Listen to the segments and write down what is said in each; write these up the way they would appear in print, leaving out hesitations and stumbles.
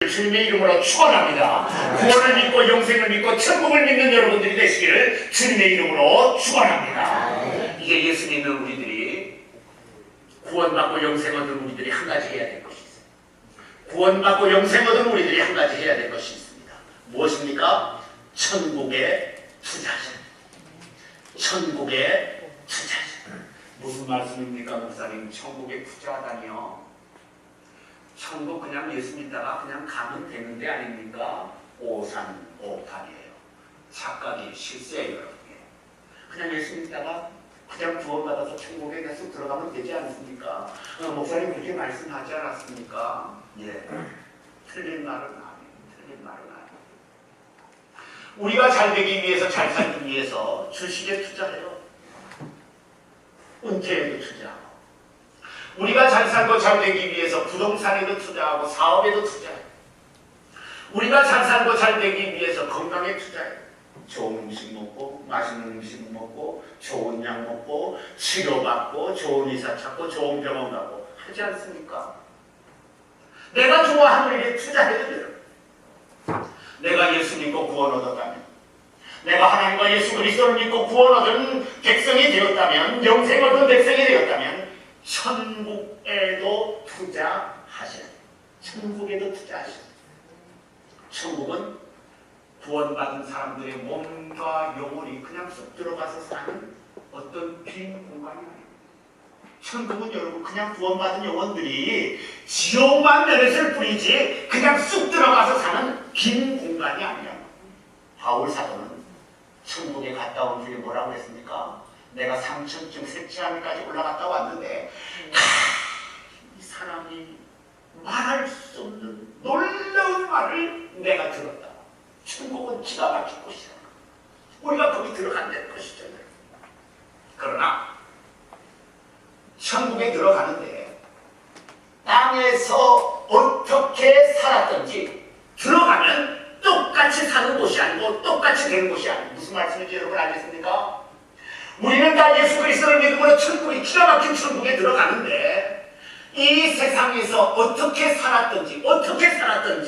주님의 이름으로 축원합니다. 구원을 믿고 영생을 믿고 천국을 믿는 여러분들이 되시기를 주님의 이름으로 축원합니다. 이게 예수 믿는 우리들이 구원받고 영생 얻은 우리들이 한 가지 해야 될 것이 있어요. 구원받고 영생 얻은 우리들이 한 가지 해야 될 것이 있습니다. 무엇입니까? 천국에 투자하셔야 됩니다. 천국에 투자하셔야 됩니다. 무슨 말씀입니까, 목사님? 천국에 투자하다니요? 천국 그냥 예수 믿다가 그냥 가면 되는 데 아닙니까? 오산오탄이에요. 착각이 실수예요, 여러분. 그냥 예수 믿다가 그냥 구원받아서 천국에 계속 들어가면 되지 않습니까? 목사님 그렇게 말씀하지 않았습니까? 예. 틀린 말은 아니에요. 틀린 말은 아니에요. 우리가 잘 되기 위해서, 잘 살기 위해서 주식에 투자해요. 은퇴에도 투자하고. 우리가 잘 살고 잘 되기 위해서 부동산에도 투자하고 사업에도 투자해요. 우리가 잘 살고 잘 되기 위해서 건강에 투자해요. 좋은 음식 먹고 맛있는 음식 먹고 좋은 약 먹고 치료받고 좋은 의사 찾고 좋은 병원 가고 하지 않습니까? 내가 좋아하는 일에 투자해야 돼요. 내가 예수 믿고 구원 얻었다면, 내가 하나님과 예수 그리스도를 믿고 구원 얻은 백성이 되었다면, 영생 얻은 백성이 되었다면 천국에도 투자하셔야 돼요. 천국에도 투자하셔야 돼요. 천국은 구원받은 사람들의 몸과 영혼이 그냥 쑥 들어가서 사는 어떤 빈 공간이 아닙니다. 천국은 여러분 그냥 구원받은 영혼들이 지옥만 면했을 뿐이지 그냥 쑥 들어가서 사는 빈 공간이 아니야. 바울 사도는 천국에 갔다 온 뒤에 뭐라고 했습니까? 내가 3천층 셋째하늘까지 올라갔다 왔는데 이 사람이 말할 수 없는 놀라운 말을 내가 들었다. 천국은 기가 막힌 곳이야. 우리가 거기 들어간다는 것이죠. 그러나 천국에 들어가는데 땅에서 어떻게 살았던지 들어가면 똑같이 사는 곳이 아니고 똑같이 되는 곳이 아니고, 무슨 말씀인지 여러분 알겠습니까? 우리는 다 예수 그리스도를 믿음으로 천국이 기가 막힌 천국에 들어가는데 이 세상에서 어떻게 살았든지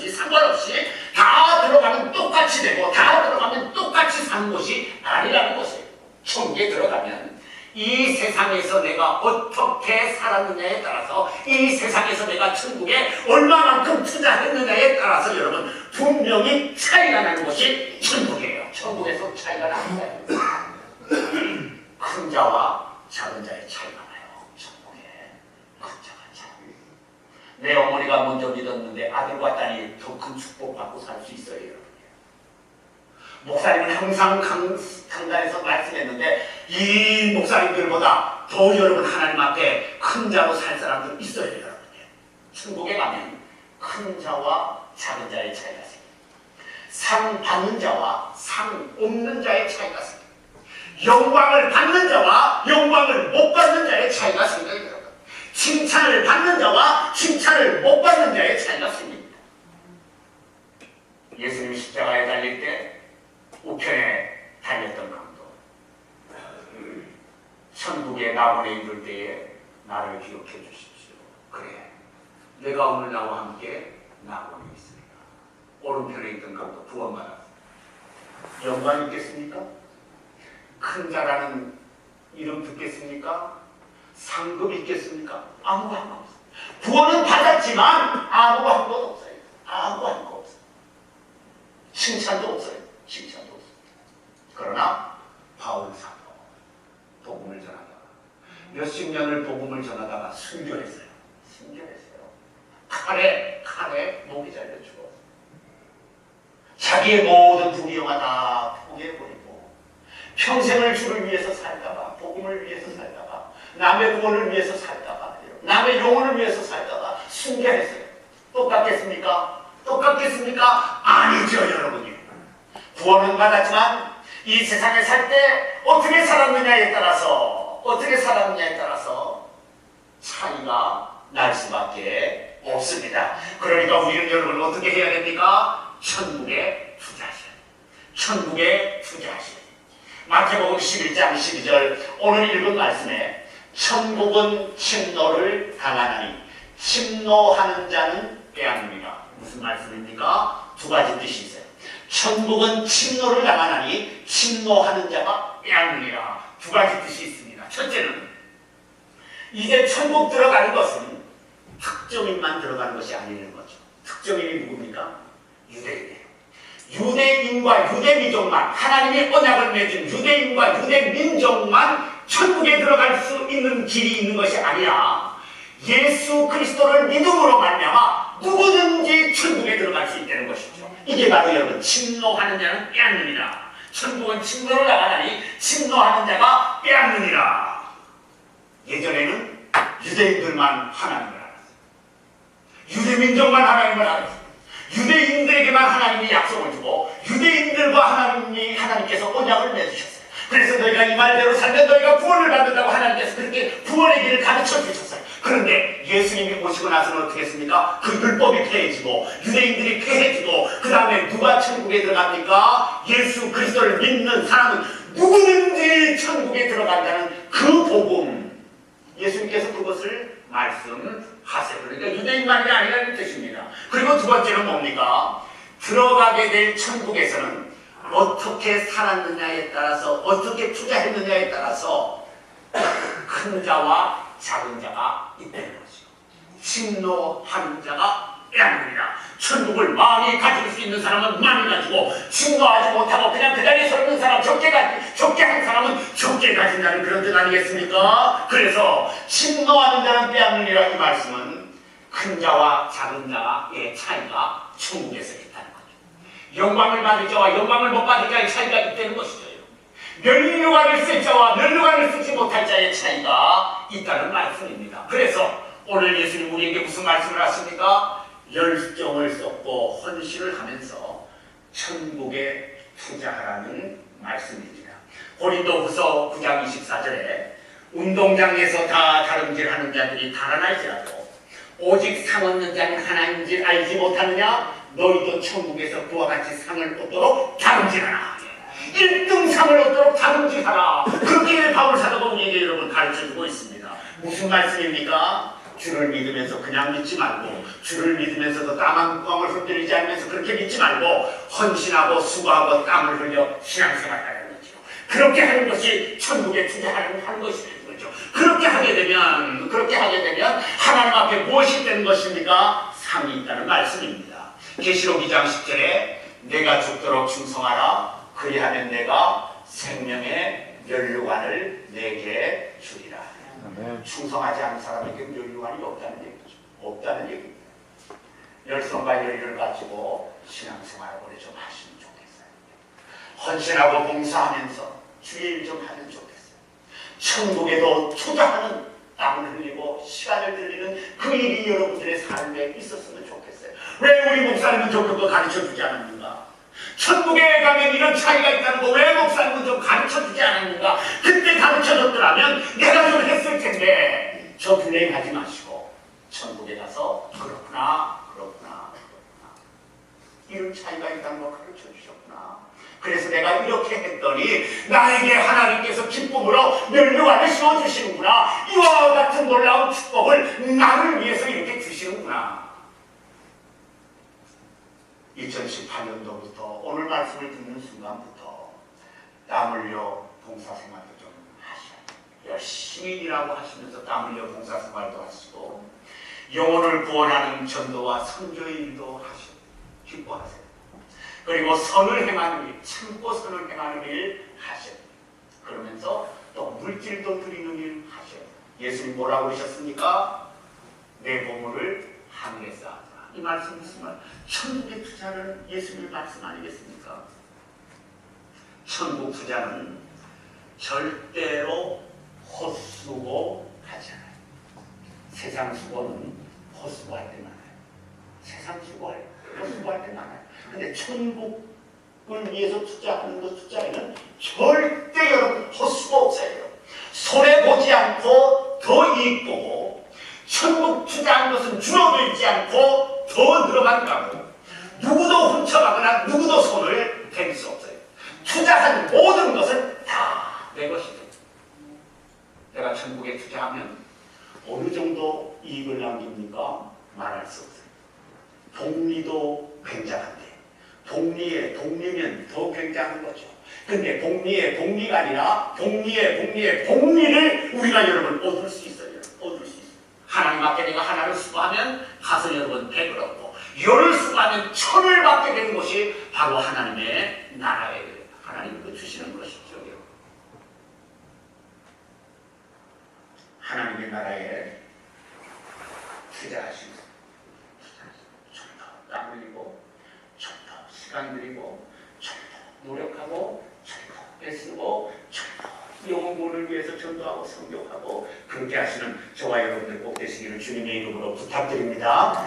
상관없이 다 들어가면 똑같이 되고 다 들어가면 똑같이 사는 곳이 아니라는 것이에요. 천국에 들어가면 이 세상에서 내가 어떻게 살았느냐에 따라서, 이 세상에서 내가 천국에 얼마만큼 투자했느냐에 따라서 여러분 분명히 차이가 나는 것이 천국이에요. 천국에서 차이가 나는 거예요. 큰 자와 작은 자의 차이가 나요. 천국에 큰 자가 차이. 내 어머니가 먼저 믿었는데 아들과 딸이 더 큰 축복받고 살 수 있어요, 여러분. 목사님은 항상 강단에서 말씀했는데 이 목사님들보다 더 여러분 하나님 앞에 큰 자로 살 사람들 있어요, 여러분. 천국에 가면 큰 자와 작은 자의 차이가 생겨요. 상 받는 자와 상 없는 자의 차이가 생겨요. 영광을 받는 자와 영광을 못 받는 자의 차이가 생겨요, 여러분. 칭찬을 받는 자와 칭찬을 못 받는 자의 차이가 생깁니다. 예수님이 십자가에 달릴 때 우편에 달렸던 강도, 천국에 낙원에 이를 때에 나를 기억해 주십시오. 그래, 내가 오늘 나와 함께 낙원에 있습니다. 오른편에 있던 강도 구원받았습니다. 영광 있겠습니까? 큰 자라는 이름 듣겠습니까? 상급 있겠습니까? 아무 한거 없어요. 구원은 받았지만 아무 한거 없어요. 아무 한거 없어요. 칭찬도 없어요. 칭찬도 없어요. 그러나 바울 사도 복음을 전하다가 몇십 년을 복음을 전하다가 순교했어요. 칼에 목이 잘려 죽었어요. 자기의 모든 부귀영화 다 포기해버리고 평생을 주를 위해서 살다가, 복음을 위해서 살다가, 남의 구원을 위해서 살다가, 남의 영혼을 위해서 살다가 순교했어요. 똑같겠습니까? 똑같겠습니까? 아니죠, 여러분이. 구원은 받았지만 이 세상에 살 때 어떻게 살았느냐에 따라서 차이가 날 수밖에 없습니다. 그러니까 우리는 여러분 어떻게 해야 됩니까? 천국에 투자하셔야 돼요. 천국에 투자하셔야 돼요. 마태복음 11장 12절 오늘 읽은 말씀에 천국은 침노를 당하나니 침노하는 자는 빼앗느니라. 무슨 말씀입니까? 두 가지 뜻이 있어요. 천국은 침노를 당하나니 침노하는 자가 빼앗느니라. 두 가지 뜻이 있습니다. 첫째는 이제 천국 들어가는 것은 특정인만 들어가는 것이 아니라는 거죠. 특정인이 누굽니까? 유대인이에요. 유대인과 유대민족만, 하나님의 언약을 맺은 유대인과 유대민족만 천국에 들어갈 수 있는 길이 있는 것이 아니라 예수 그리스도를 믿음으로 말미암아 누구든지 천국에 들어갈 수 있다는 것이죠. 이게 바로 여러분 침노하는 자는 빼앗느니라. 천국은 침노를 나가나니 침노하는 자가 빼앗느니라. 예전에는 유대인들만 하나님을 알았어요. 유대민족만 하나님을 알았어요. 유대인들에게만 하나님이 약속을 주고 유대인들과 하나님께서 언약을 맺으셨어요. 그래서 너희가 이 말대로 살면 너희가 구원을 받는다고 하나님께서 그렇게 구원의 길을 가르쳐 주셨어요. 그런데 예수님이 오시고 나서는 어떻게 했습니까? 그 율법이 폐해지고 유대인들이 폐해지고 그 다음에 누가 천국에 들어갑니까? 예수 그리스도를 믿는 사람은 누구든지 천국에 들어간다는 그 복음, 예수님께서 그것을 말씀하세요. 그러니까 유대인만이 아니라는 뜻입니다. 그리고 두 번째는 뭡니까? 들어가게 될 천국에서는 어떻게 살았느냐에 따라서, 어떻게 투자했느냐에 따라서 큰 자와 작은 자가 있다는 거죠. 침노하는 자가 빼앗느니라. 천국을 많이 가질 수 있는 사람은 많이 가지고 침노하지 못하고 그냥 그 자리에 서 있는 사람, 적게 한 사람은 적게 가진다는 그런 뜻 아니겠습니까? 그래서 침노하는 자는 빼앗느니라 이 말씀은 큰 자와 작은 자의 차이가 천국에서 있다는 거죠. 영광을 받을 자와 영광을 못 받을 자의 차이가 있다는 것이죠. 면류관을 쓸 자와 면류관을 쓰지 못할 자의 차이가 있다는 말씀입니다. 그래서 오늘 예수님 우리에게 무슨 말씀을 하십니까? 열정을 쏟고 헌신을 하면서 천국에 투자하라는 말씀입니다. 고린도후서 9장 24절에 운동장에서 다 다름질하는 자들이 달아날지라도 오직 상 얻는 자는 하나님인 줄 알지 못하느냐? 너희도 천국에서 그와 같이 상을 얻도록 다름질하라. 1등 상을 얻도록 다름질하라. 그렇게 바울 사도가 우리에게 여러분 가르쳐주고 있습니다. 무슨 말씀입니까? 주를 믿으면서 그냥 믿지 말고, 주를 믿으면서도 땀 한 방울 흔들리지 않으면서 그렇게 믿지 말고 헌신하고 수고하고 땀을 흘려 신앙생활하는 거죠. 그렇게 하는 것이 천국에 투자하는 것이 되는 거죠. 그렇게 하게 되면 하나님 앞에 무엇이 되는 것입니까? 상이 있다는 말씀입니다. 계시록 2장 10절에 내가 죽도록 충성하라. 그리하면 내가 생명의 면류관을 내게 주리라. 충성하지 않은 사람에게 면류관이 없다는 얘기죠. 없다는 얘기입니다. 열성과 열의를 가지고 신앙생활을 오래 좀 하시면 좋겠어요. 헌신하고 봉사하면서 주의 일 좀 하면 좋겠어요. 천국에도 투자하는 땀을 흘리고 시간을 들이는 그 일이 여러분들의 삶에 있었으면 좋겠어요. 왜 우리 목사님은 좀 그거 가르쳐주지 않았는가? 천국에 가면 이런 차이가 있다는 거 왜 목사님은 좀 가르쳐주지 않았는가? 그때 가르쳐줬더라면 내가 좀 했을 텐데. 저 블레임하지 마시고 천국에 가서 그렇구나 이런 차이가 있다는 거 가르쳐주셨구나. 그래서 내가 이렇게 했더니 나에게 하나님께서 기쁨으로 면류관을 씌워주시는구나. 이와 같은 놀라운 축복을 나를 위해서 이렇게 주시는구나. 2018년도부터 오늘 말씀을 듣는 순간부터 땀 흘려 봉사생활도 좀 하셔야, 열심히 일하고 하시면서 땀 흘려 봉사생활도 하시고 영혼을 구원하는 전도와 선교의 일도 하시고 기뻐하세요. 그리고 선을 행하는 일, 참고 선을 행하는 일 하셔야 돼요. 그러면서 또 물질도 드리는 일 하셔야 돼요. 예수님 뭐라고 그러셨습니까? 내 보물을 하늘에 쌓아. 이 말씀 무슨 말? 천국의 투자는 예수님의 말씀 아니겠습니까? 천국 투자는 절대로 헛수고 하지 않아요. 세상 수고는 헛수고할 때 많아요. 세상 헛수고할 때 많아요. 근데 천국을 위해서 투자하는 것 투자에는 절대 여러분 헛수고 없어요. 손해보지 않고 더 이익 보고, 천국 투자한 것은 줄어들지 않고 더 늘어만 가고, 누구도 훔쳐가거나 누구도 손을 댈 수 없어요. 투자한 모든 것은 다 내 것이죠. 내가 천국에 투자하면 어느 정도 이익을 남깁니까? 말할 수 없어요. 복리도 굉장한데, 복리면 더 굉장한 거죠. 근데 복리가 아니라 복리를 우리가 여러분 얻을 수 있어요. 얻을 수 있어요. 하나님 앞에 내가 하나를 수고하면 가서 여러분 100을 얻고, 10을 수고하면 1000을 받게 되는 것이 바로 하나님의 나라예요. 하나님이 주시는 것이죠. 하나님의 나라에 투자하시고, 좀 더 땀 흘리고, 좀 더 시간 들이고, 좀 더 노력하고, 좀 더 애쓰고, 좀 더 영혼을 위해서 전도하고 성교하고, 그렇게 하시는 저와 여러분들 꼭 되시기를 주님의 이름으로 부탁드립니다.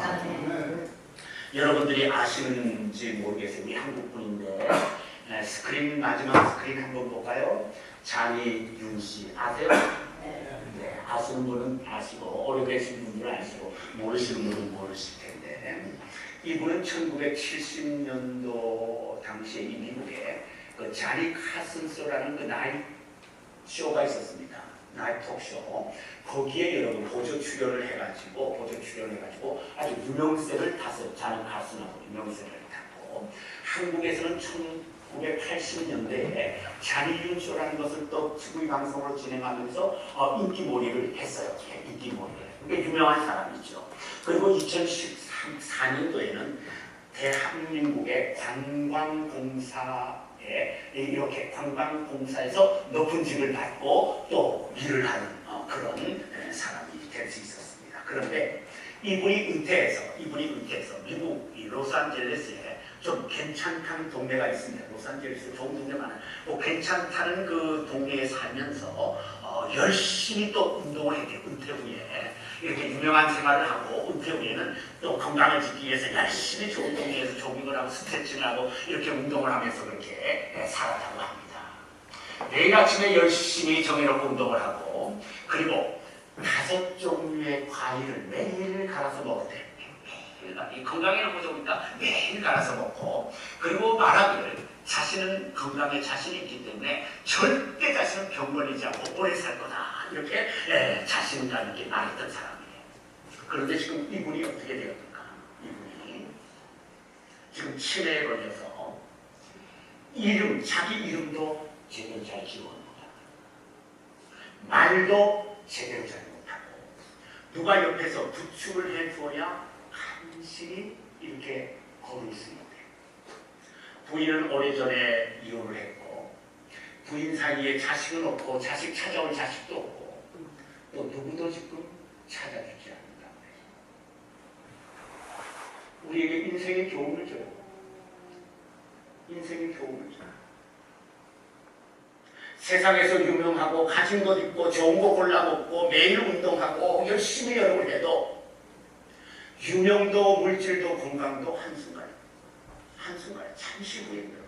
여러분들이 아시는지 모르겠어요. 우리 한국 분인데, 마지막 스크린 한번 볼까요? 장희윤 씨 아세요? 네, 아시는 분은 아시고, 오래되신 분들은 아시고, 모르시는 분은 모르실 텐데, 이분은 1970년도 당시에 이 미국에 그 자니 카슨스라는 그 나이트 쇼가 있었습니다. 나이트 톡쇼. 거기에 여러분 보조 출연을 해가지고 아주 유명세를 탔어요. 자니 카슨하고 유명세를 탔고, 한국에서는 1980년대에 자니윤 쇼라는 것을 또 TV 방송으로 진행하면서 인기몰이를 했어요. 인기몰이를. 그게 유명한 사람이죠. 그리고 2014년도에는 대한민국의 관광공사에 이렇게 관광공사에서 높은 직을 받고 또 일을 하는 그런 사람이 될 수 있었습니다. 그런데 이분이 은퇴해서 미국 로스앤젤레스에 좀 괜찮다는 동네가 있습니다. 로스앤젤레스 좋은 동네 많아요. 괜찮다는 그 동네에 살면서 열심히 또 운동을 했대요. 은퇴 후에 이렇게 유명한 생활을 하고, 은퇴 후에는 또 건강을 지키기 위해서 열심히 좋은 동네에서 조깅을 하고 스트레칭을 하고 이렇게 운동을 하면서 그렇게 살았다고 합니다. 매일 아침에 열심히 정해놓고 운동을 하고, 그리고 5종류의 과일을 매일 갈아서 먹었대요. 이 건강에 너무 좋으니까 매일 갈아서 먹고, 그리고 말하기를 자신은 건강에 자신이 있기 때문에 절대 자신은 병 걸리지 않고 오래 살 거다, 이렇게 자신감 있게 말했던 사람이에요. 그런데 지금 이분이 어떻게 되었던가? 이분이 지금 치매에 걸려서 자기 이름도 제대로 잘 기억 못하고, 말도 제대로 잘 못하고, 누가 옆에서 부축을 해줘야 간신히 이렇게 걸을 수 있대. 부인은 오래전에 이혼을 했고, 부인 사이에 자식은 없고, 자식 찾아올 자식도 없고, 또 누구도 지금 찾아주지 않는다. 우리에게 인생의 교훈을 줘요. 인생의 교훈을 줘요. 세상에서 유명하고 가진 것 있고 좋은 거 골라 먹고 매일 운동하고 열심히 여러분 해도 유명도 물질도 건강도 한순간에 잠시 후입니다.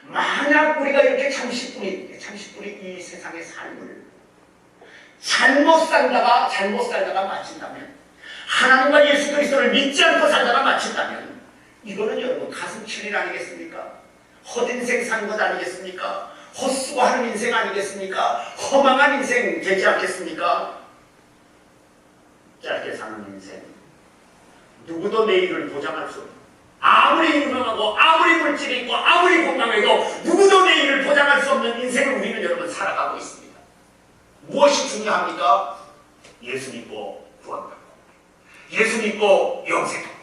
만약 우리가 이렇게 잠시뿐이 이 세상의 삶을 잘못 살다가 마친다면, 하나님과 예수 그리스도를 믿지 않고 살다가 마친다면, 이거는 여러분 가슴 칠 일 아니겠습니까? 헛인생 사는 것 아니겠습니까? 헛수고하는 인생 아니겠습니까? 허망한 인생 되지 않겠습니까? 짧게 사는 인생, 누구도 내일을 보장할 수 없는, 아무리 유명하고 아무리 물질이 있고 아무리 건강해도 누구도 내일을 보장할 수 없는 인생을 우리는 여러분 살아가고 있습니다. 무엇이 중요합니까? 예수 믿고 구원받고, 예수 믿고 영생하고,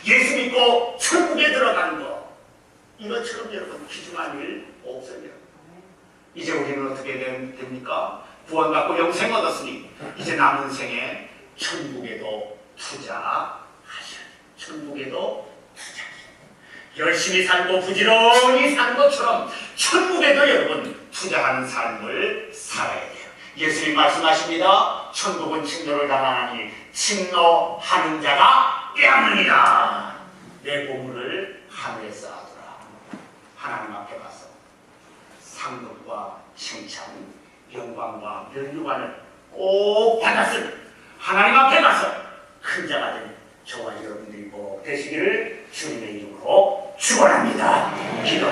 예수 믿고 천국에 들어가는 것, 이것처럼 여러분 귀중한 일 없어요. 이제 우리는 어떻게 됩니까? 구원받고 영생 얻었으니 이제 남은 생에 천국에도 투자하셔야 천국에도 투자하셔야 열심히 살고 부지런히 사는 것처럼 천국에도 여러분 투자하는 삶을 살아야 돼요. 예수님 말씀하십니다. 천국은 침노를 당하나니 침노하는 자가 빼앗느니라. 내 보물을 하늘에 쌓아두라. 하나님 앞에 가서 상급과 칭찬, 영광과 면류관을 꼭 받았을 하나님 앞에 가서 큰 자가 된 저와 여러분들이 꼭 되시기를 주님의 이름으로 축원합니다. 기도.